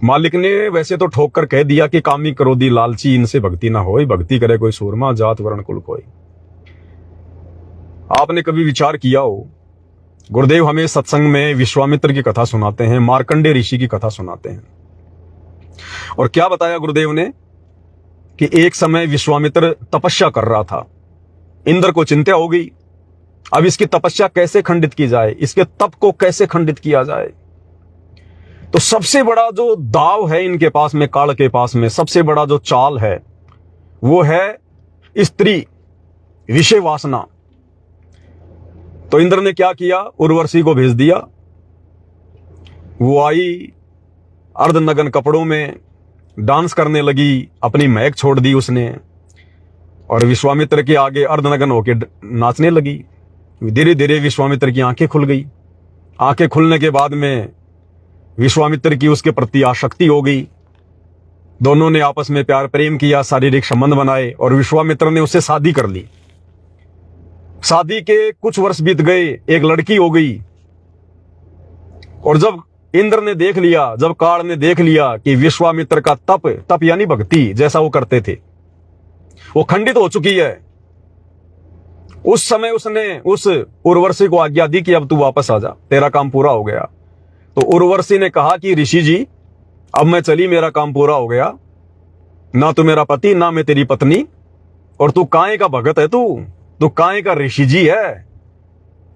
मालिक ने वैसे तो ठोक कर कह दिया कि कामी क्रोधी लालची इनसे भक्ति ना होई, भक्ति करे कोई सूरमा जात वर्ण कुल कोई। आपने कभी विचार किया हो, गुरुदेव हमें सत्संग में विश्वामित्र की कथा सुनाते हैं, मार्कंडेय ऋषि की कथा सुनाते हैं, और क्या बताया गुरुदेव ने कि एक समय विश्वामित्र तपस्या कर रहा था। इंद्र को चिंता हो गई, अब इसकी तपस्या कैसे खंडित की जाए, इसके तप को कैसे खंडित किया जाए। तो सबसे बड़ा जो दाव है इनके पास में, काल के पास में सबसे बड़ा जो चाल है वो है स्त्री, विषय वासना। तो इंद्र ने क्या किया, उर्वशी को भेज दिया। वो आई अर्धनग्न कपड़ों में, डांस करने लगी, अपनी महक छोड़ दी उसने, और विश्वामित्र के आगे अर्धनग्न होकर नाचने लगी। धीरे धीरे विश्वामित्र की आंखें खुल गई। आंखें खुलने के बाद में विश्वामित्र की उसके प्रति आसक्ति हो गई। दोनों ने आपस में प्यार प्रेम किया, शारीरिक संबंध बनाए, और विश्वामित्र ने उससे शादी कर ली। शादी के कुछ वर्ष बीत गए, एक लड़की हो गई। और जब इंद्र ने देख लिया, जब काल ने देख लिया कि विश्वामित्र का तप यानी भक्ति जैसा वो करते थे वो खंडित हो चुकी है, उस समय उसने उस उर्वशी को आज्ञा दी कि अब तू वापस आ जा, तेरा काम पूरा हो गया। तो उर्वशी ने कहा कि ऋषि जी अब मैं चली, मेरा काम पूरा हो गया, ना तू मेरा पति ना मैं तेरी पत्नी, और तू काहे का भगत है, तू काहे का ऋषि जी है।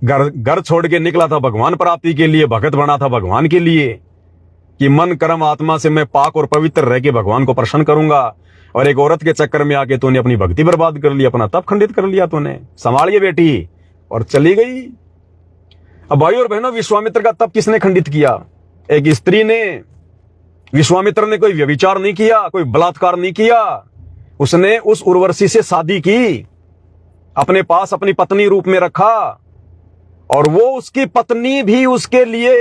घर छोड़ के निकला था भगवान प्राप्ति के लिए, भगत बना था भगवान के लिए कि मन कर्म आत्मा से मैं पाक और पवित्र रह के भगवान को प्रसन्न करूंगा, और एक औरत के चक्कर में आके तूने अपनी भक्ति बर्बाद कर ली, अपना तप खंडित कर लिया तूने, संभालिए बेटी, और चली गई। अब भाई और बहनों, विश्वामित्र का तप किसने खंडित किया? एक स्त्री ने। विश्वामित्र ने कोई व्यभिचार नहीं किया, कोई बलात्कार नहीं किया, उसने उस उर्वशी से शादी की, अपने पास अपनी पत्नी रूप में रखा, और वो उसकी पत्नी भी उसके लिए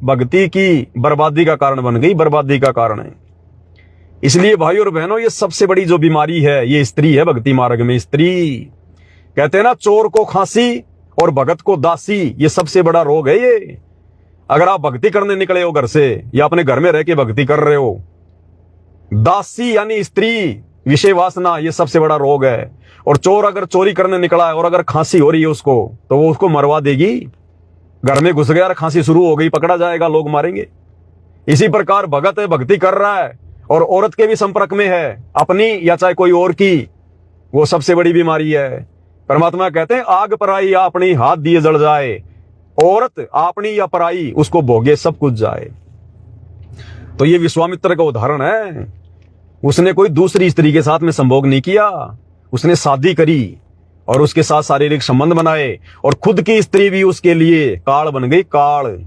भक्ति की बर्बादी का कारण बन गई, बर्बादी का कारण है। इसलिए भाई और बहनों, ये सबसे बड़ी जो बीमारी है ये स्त्री है। भक्ति मार्ग में स्त्री, कहते हैं ना, चोर को खांसी और भगत को दासी, ये सबसे बड़ा रोग है ये। अगर आप भक्ति करने निकले हो घर से, या अपने घर में रह के भक्ति कर रहे हो, दासी यानी स्त्री, विषय वासना, ये सबसे बड़ा रोग है। और चोर अगर चोरी करने निकला है और अगर खांसी हो रही है उसको, तो वो उसको मरवा देगी। घर में घुस गया और खांसी शुरू हो गई, पकड़ा जाएगा, लोग मारेंगे। इसी प्रकार भगत है, भक्ति कर रहा है, और औरत के भी संपर्क में है, अपनी या चाहे कोई और की, वो सबसे बड़ी बीमारी है। परमात्मा कहते हैं आग पराई या अपनी, हाथ दिए जल जाए। औरत अपनी या पराई, उसको भोगे सब कुछ जाए। तो ये विश्वामित्र का उदाहरण है। उसने कोई दूसरी स्त्री के साथ में संभोग नहीं किया, उसने शादी करी और उसके साथ शारीरिक संबंध बनाए, और खुद की स्त्री भी उसके लिए काल बन गई, काल।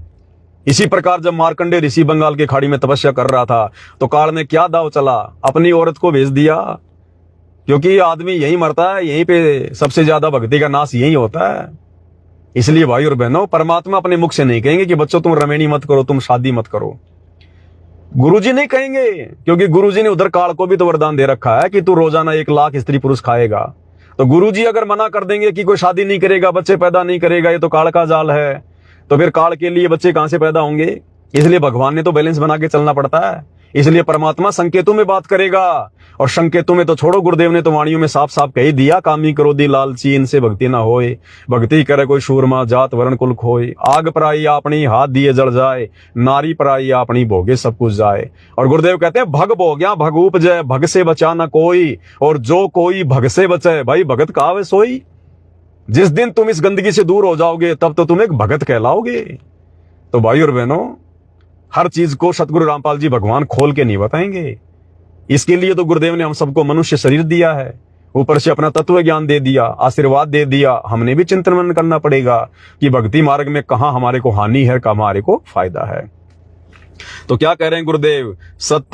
इसी प्रकार जब मार्कंडेय ऋषि बंगाल की खाड़ी में तपस्या कर रहा था, तो काल ने क्या दाव चला, अपनी औरत को भेज दिया, क्योंकि आदमी यही मरता है, यहीं पे सबसे ज्यादा भक्ति का नाश यही होता है। इसलिए भाई और बहनों, परमात्मा अपने मुख से नहीं कहेंगे कि बच्चों तुम रमेणी मत करो, तुम शादी मत करो। गुरुजी नहीं कहेंगे, क्योंकि गुरुजी ने उधर काल को भी तो वरदान दे रखा है कि तू रोजाना 1 लाख स्त्री पुरुष खाएगा। तो गुरुजी अगर मना कर देंगे कि कोई शादी नहीं करेगा, बच्चे पैदा नहीं करेगा, ये तो काल का जाल है, तो फिर काल के लिए बच्चे कहां से पैदा होंगे? इसलिए भगवान ने तो बैलेंस बना के चलना पड़ता है। इसलिए परमात्मा संकेतों में बात करेगा, और संकेतों में तो छोड़ो, गुरुदेव ने तो वाणियों में साफ साफ कह ही दिया, कामी क्रोधी लालची इनसे भक्ति ना होए, भक्ति करे कोई शूरमा जात वर्ण कुल खोए। आग पराई अपनी, हाथ दिए जल जाए, नारी पराई अपनी, भोगे सब कुछ जाए। और गुरुदेव कहते हैं भग भोग्या भग उपजय, भग से बचा ना कोई, और जो कोई भग से बचे, भाई भगत कहावे सोई। जिस दिन तुम इस गंदगी से दूर हो जाओगे, तब तो तुम एक भगत कहलाओगे। तो भाई और बहनों, हर चीज को सतगुरु रामपाल जी भगवान खोल के नहीं बताएंगे। इसके लिए तो गुरुदेव ने हम सबको मनुष्य शरीर दिया है, ऊपर से अपना तत्व ज्ञान दे दिया, आशीर्वाद दे दिया। हमने भी चिंतन मनन करना पड़ेगा कि भक्ति मार्ग में कहां हमारे को हानि है, कहां हमारे को फायदा है। तो क्या कह रहे हैं गुरुदेव? सत्य